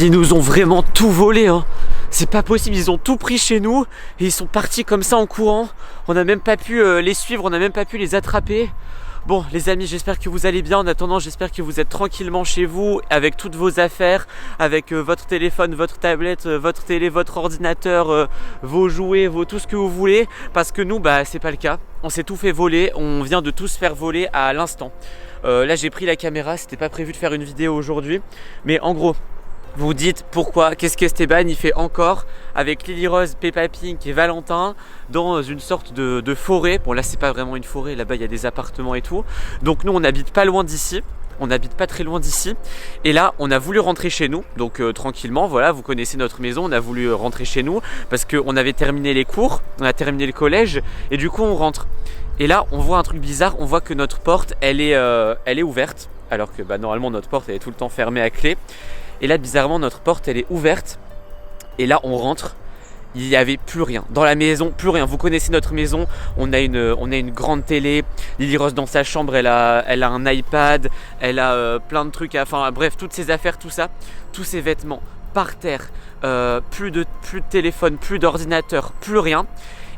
Ils nous ont vraiment tout volé, hein. C'est pas possible, ils ont tout pris chez nous et ils sont partis comme ça en courant. On n'a même pas pu les suivre, on n'a même pas pu les attraper. Bon les amis, j'espère que vous allez bien. En attendant, j'espère que vous êtes tranquillement chez vous avec toutes vos affaires, avec votre téléphone, votre tablette, votre télé, votre ordinateur, vos jouets, tout ce que vous voulez. Parce que nous, bah c'est pas le cas. On s'est tout fait voler, on vient de tout se faire voler à l'instant. Là j'ai pris la caméra, c'était pas prévu de faire une vidéo aujourd'hui. Mais en gros, vous vous dites pourquoi, qu'est-ce qu'Esteban il fait encore avec Lily Rose, Peppa Pink et Valentin dans une sorte de forêt. Bon là c'est pas vraiment une forêt, là-bas il y a des appartements et tout. Donc nous on n'habite pas loin d'ici, on n'habite pas très loin d'ici. Et là on a voulu rentrer chez nous, donc tranquillement, voilà, vous connaissez notre maison, on a voulu rentrer chez nous parce qu'on avait terminé les cours, on a terminé le collège et du coup on rentre. Et là on voit un truc bizarre, on voit que notre porte elle est ouverte alors que bah, normalement notre porte elle est tout le temps fermée à clé. Et là bizarrement notre porte elle est ouverte. Et là on rentre, il n'y avait plus rien dans la maison, plus rien. Vous connaissez notre maison, on a une grande télé. Lily Rose dans sa chambre elle a un iPad, elle a plein de trucs, enfin bref, toutes ses affaires, tout ça, tous ses vêtements par terre, plus de téléphone, plus d'ordinateur, plus rien.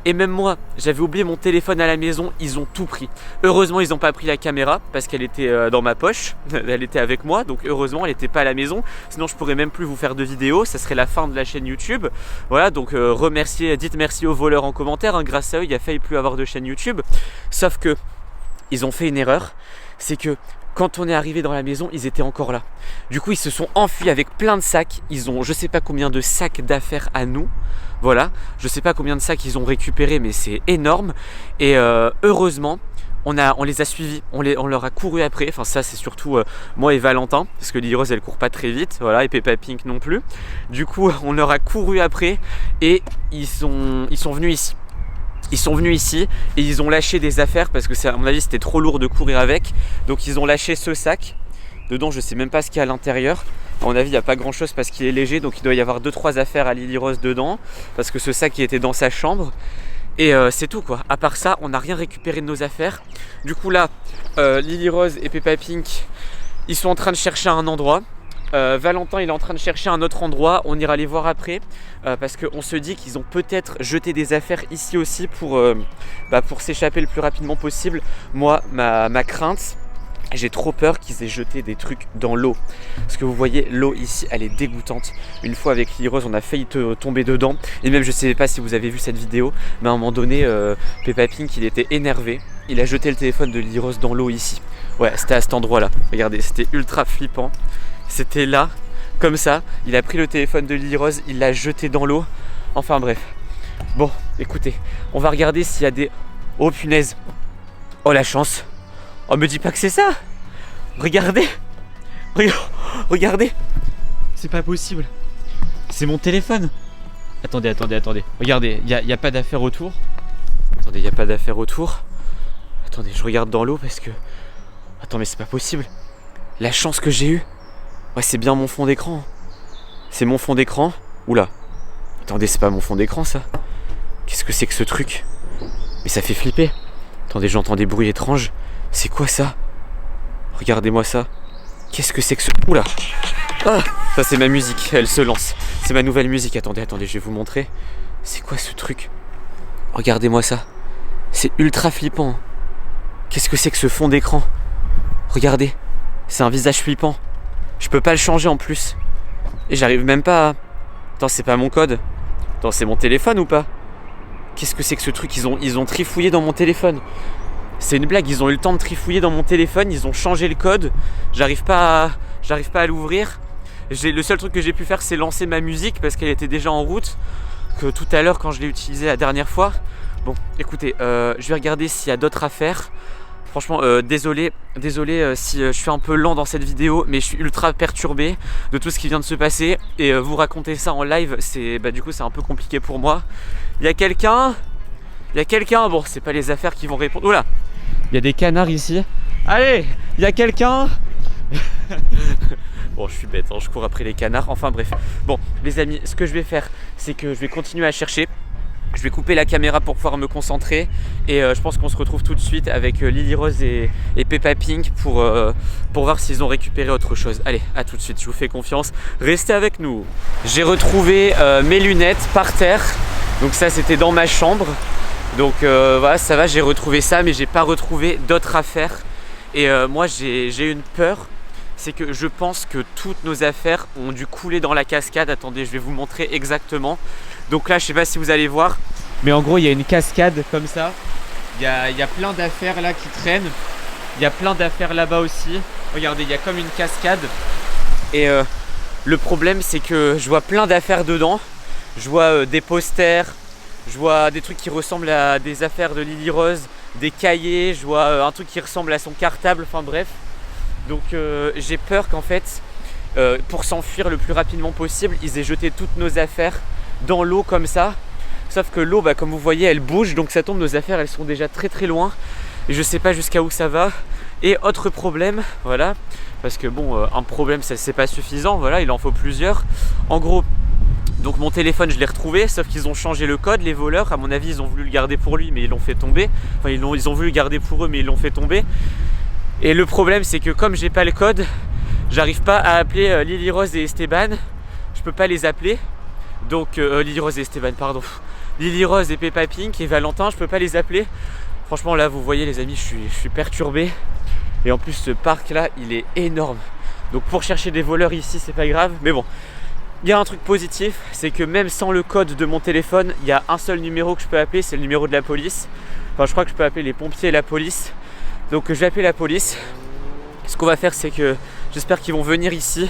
Et même moi, j'avais oublié mon téléphone à la maison, ils ont tout pris. Heureusement, ils n'ont pas pris la caméra parce qu'elle était dans ma poche, elle était avec moi, donc heureusement, elle n'était pas à la maison. Sinon, je pourrais même plus vous faire de vidéos, ça serait la fin de la chaîne YouTube. Voilà, donc dites merci aux voleurs en commentaire, hein. Grâce à eux, il a failli plus avoir de chaîne YouTube. Sauf que, ils ont fait une erreur, c'est que quand on est arrivé dans la maison, ils étaient encore là. Du coup, ils se sont enfuis avec plein de sacs. Ils ont je sais pas combien de sacs d'affaires à nous. Voilà, je sais pas combien de sacs ils ont récupéré, mais c'est énorme. Et heureusement, on les a suivis, on leur a couru après. Enfin ça c'est surtout moi et Valentin, parce que Lily Rose elle court pas très vite, voilà, et Peppa Pink non plus. Du coup, on leur a couru après et ils sont venus ici. Ils sont venus ici et ils ont lâché des affaires parce que à mon avis c'était trop lourd de courir avec. Donc ils ont lâché ce sac. Dedans je sais même pas ce qu'il y a à l'intérieur. À mon avis il n'y a pas grand chose parce qu'il est léger. Donc il doit y avoir 2-3 affaires à Lily Rose dedans. Parce que ce sac il était dans sa chambre. Et c'est tout quoi. À part ça on n'a rien récupéré de nos affaires. Du coup là Lily Rose et Peppa Pink ils sont en train de chercher un endroit. Valentin il est en train de chercher un autre endroit, on ira les voir après parce qu'on se dit qu'ils ont peut-être jeté des affaires ici aussi pour s'échapper le plus rapidement possible. Moi ma crainte, j'ai trop peur qu'ils aient jeté des trucs dans l'eau. Parce que vous voyez l'eau ici elle est dégoûtante. Une fois avec Lily Rose on a failli tomber dedans. Et même je sais pas si vous avez vu cette vidéo, mais à un moment donné Peppa Pink il était énervé. Il a jeté le téléphone de Lily Rose dans l'eau ici. Ouais c'était à cet endroit là, regardez c'était ultra flippant. C'était là, comme ça, il a pris le téléphone de Lily Rose, il l'a jeté dans l'eau. Enfin bref. Bon, écoutez, on va regarder s'il y a des... Oh punaise. Oh la chance. Oh me dis pas que c'est ça. Regardez. Regardez. C'est pas possible. C'est mon téléphone. Attendez. Regardez, il n'y a pas d'affaire autour. Attendez, il n'y a pas d'affaire autour. Attendez, je regarde dans l'eau parce que... Attends, mais c'est pas possible. La chance que j'ai eue. Ouais, c'est bien mon fond d'écran. C'est mon fond d'écran. Oula. Attendez, c'est pas mon fond d'écran ça. Qu'est-ce que c'est que ce truc? Mais ça fait flipper. Attendez, j'entends des bruits étranges. C'est quoi ça? Regardez-moi ça. Qu'est-ce que c'est que ce... Oula. Ah, ça c'est ma musique, elle se lance. C'est ma nouvelle musique. Attendez, je vais vous montrer. C'est quoi ce truc? Regardez-moi ça. C'est ultra flippant. Qu'est-ce que c'est que ce fond d'écran? Regardez. C'est un visage flippant. Je peux pas le changer en plus. Et j'arrive même pas à... Attends, c'est pas mon code. Attends, c'est mon téléphone ou pas? Qu'est-ce que c'est que ce truc? Ils ont trifouillé dans mon téléphone. C'est une blague, ils ont eu le temps de trifouiller dans mon téléphone. Ils ont changé le code. J'arrive pas à l'ouvrir. Le seul truc que j'ai pu faire c'est lancer ma musique parce qu'elle était déjà en route. Que tout à l'heure quand je l'ai utilisée la dernière fois. Bon, écoutez, je vais regarder s'il y a d'autres affaires. Franchement, désolé si je suis un peu lent dans cette vidéo, mais je suis ultra perturbé de tout ce qui vient de se passer. Et vous raconter ça en live, du coup c'est un peu compliqué pour moi. Il y a quelqu'un. Bon, c'est pas les affaires qui vont répondre. Oula, il y a des canards ici. Allez, il y a quelqu'un. Bon, je suis bête, hein, je cours après les canards. Enfin bref. Bon, les amis, ce que je vais faire, c'est que je vais continuer à chercher. Je vais couper la caméra pour pouvoir me concentrer et je pense qu'on se retrouve tout de suite avec Lily Rose et Peppa Pink pour voir s'ils ont récupéré autre chose. Allez, à tout de suite, je vous fais confiance, restez avec nous. J'ai retrouvé mes lunettes par terre, donc ça c'était dans ma chambre. Donc voilà, ça va, j'ai retrouvé ça, mais j'ai pas retrouvé d'autres affaires. Et moi j'ai une peur, c'est que je pense que toutes nos affaires ont dû couler dans la cascade. Attendez, je vais vous montrer exactement. Donc là, je sais pas si vous allez voir, mais en gros, il y a une cascade comme ça. Il y a plein d'affaires là qui traînent. Il y a plein d'affaires là-bas aussi. Regardez, il y a comme une cascade. Et le problème, c'est que je vois plein d'affaires dedans. Je vois des posters, je vois des trucs qui ressemblent à des affaires de Lily Rose, des cahiers, je vois un truc qui ressemble à son cartable, enfin bref. Donc j'ai peur qu'en fait, pour s'enfuir le plus rapidement possible, ils aient jeté toutes nos affaires dans l'eau comme ça. Sauf que l'eau, comme vous voyez, elle bouge, donc ça tombe, nos affaires elles sont déjà très très loin. Et je sais pas jusqu'à où ça va. Et autre problème, voilà, parce que bon, un problème ça c'est pas suffisant, voilà, il en faut plusieurs. En gros, donc mon téléphone je l'ai retrouvé, sauf qu'ils ont changé le code, les voleurs, à mon avis ils ont voulu le garder pour lui mais ils l'ont fait tomber. Enfin ils ont voulu le garder pour eux mais ils l'ont fait tomber. Et le problème c'est que comme j'ai pas le code, j'arrive pas à appeler Lily Rose et Esteban. Je peux pas les appeler. Donc Lily Rose et Esteban, pardon. Lily Rose et Peppa Pink et Valentin, je peux pas les appeler. Franchement là vous voyez les amis, je suis perturbé. Et en plus ce parc là il est énorme. Donc pour chercher des voleurs ici c'est pas grave. Mais bon, il y a un truc positif, c'est que même sans le code de mon téléphone, il y a un seul numéro que je peux appeler, c'est le numéro de la police. Enfin je crois que je peux appeler les pompiers et la police. Donc je vais appeler la police. Ce qu'on va faire c'est que j'espère qu'ils vont venir ici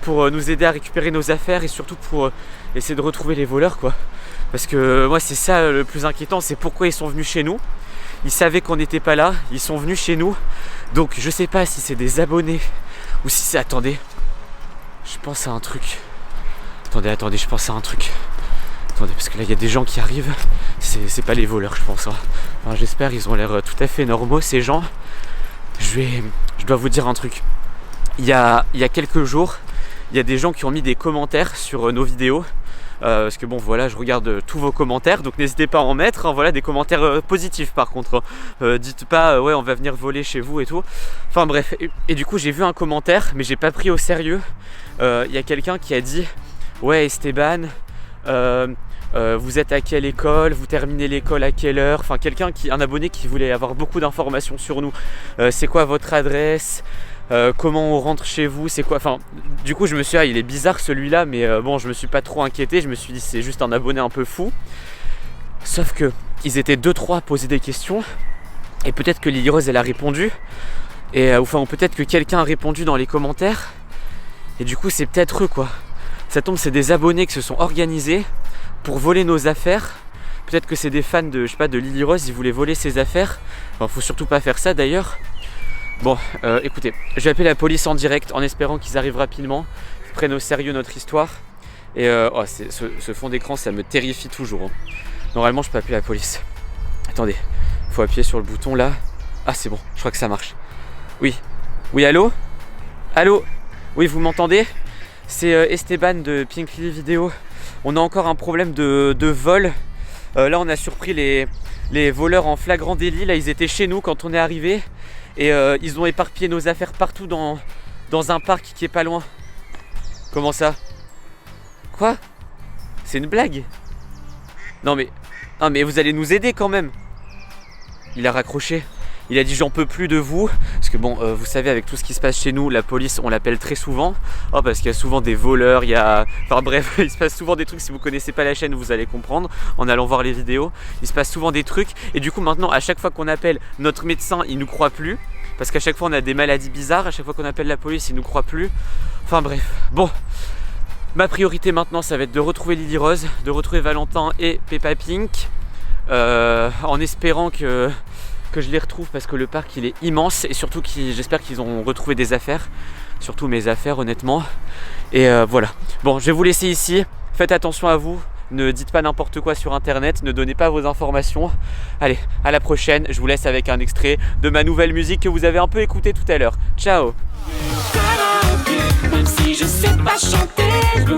pour nous aider à récupérer nos affaires et surtout pour essayer de retrouver les voleurs quoi. Parce que moi c'est ça le plus inquiétant, c'est pourquoi ils sont venus chez nous. Ils savaient qu'on n'était pas là, ils sont venus chez nous. Donc je sais pas si c'est des abonnés ou si c'est... Attendez, je pense à un truc. Attendez, je pense à un truc. Attendez, parce que là il y a des gens qui arrivent. C'est pas les voleurs je pense. Enfin, j'espère, ils ont l'air tout à fait normaux ces gens. Je dois vous dire un truc. Il y a quelques jours, il y a des gens qui ont mis des commentaires sur nos vidéos. Parce que bon voilà, je regarde tous vos commentaires, donc n'hésitez pas à en mettre, hein, voilà, des commentaires positifs par contre. Dites pas ouais on va venir voler chez vous et tout. Enfin bref, et du coup j'ai vu un commentaire, mais j'ai pas pris au sérieux. Il y a quelqu'un qui a dit ouais Esteban, vous êtes à quelle école, vous terminez l'école à quelle heure, enfin un abonné qui voulait avoir beaucoup d'informations sur nous. C'est quoi votre adresse, comment on rentre chez vous, c'est quoi, enfin du coup je me suis dit il est bizarre celui-là, mais bon je me suis pas trop inquiété, je me suis dit c'est juste un abonné un peu fou. Sauf que ils étaient 2-3 à poser des questions et peut-être que Lily Rose elle a répondu et enfin peut-être que quelqu'un a répondu dans les commentaires et du coup c'est peut-être eux quoi. Ça tombe, c'est des abonnés qui se sont organisés pour voler nos affaires. Peut-être que c'est des fans de, je sais pas, de Lily Rose, ils voulaient voler ses affaires. Enfin, faut surtout pas faire ça d'ailleurs. Bon, écoutez, je vais appeler la police en direct en espérant qu'ils arrivent rapidement, qu'ils prennent au sérieux notre histoire. Et ce fond d'écran, ça me terrifie toujours. Hein. Normalement, je peux appeler la police. Attendez, il faut appuyer sur le bouton là. Ah, c'est bon, je crois que ça marche. Oui, allô ? Allô ? Oui, vous m'entendez ? C'est Esteban de Pink Lily Vidéo. On a encore un problème de vol. Là, on a surpris les voleurs en flagrant délit. Là, ils étaient chez nous quand on est arrivé. Et ils ont éparpillé nos affaires partout dans un parc qui est pas loin. Comment ça ? Quoi ? C'est une blague ? Non mais vous allez nous aider quand même. Il a raccroché. Il a dit j'en peux plus de vous. Parce que bon, vous savez avec tout ce qui se passe chez nous, la police on l'appelle très souvent. Oh, parce qu'il y a souvent des voleurs, il y a... Enfin bref, il se passe souvent des trucs, si vous connaissez pas la chaîne vous allez comprendre en allant voir les vidéos. Il se passe souvent des trucs et du coup maintenant à chaque fois qu'on appelle notre médecin il nous croit plus. Parce qu'à chaque fois on a des maladies bizarres, à chaque fois qu'on appelle la police il nous croit plus. Enfin bref, bon. Ma priorité maintenant ça va être de retrouver Lily Rose, de retrouver Valentin et Peppa Pink. En espérant que je les retrouve parce que le parc il est immense et surtout j'espère qu'ils ont retrouvé des affaires, surtout mes affaires honnêtement. Et voilà, bon je vais vous laisser ici, faites attention à vous, ne dites pas n'importe quoi sur internet, ne donnez pas vos informations. Allez, à la prochaine, je vous laisse avec un extrait de ma nouvelle musique que vous avez un peu écouté tout à l'heure. Ciao. Même si je sais pas chanter, je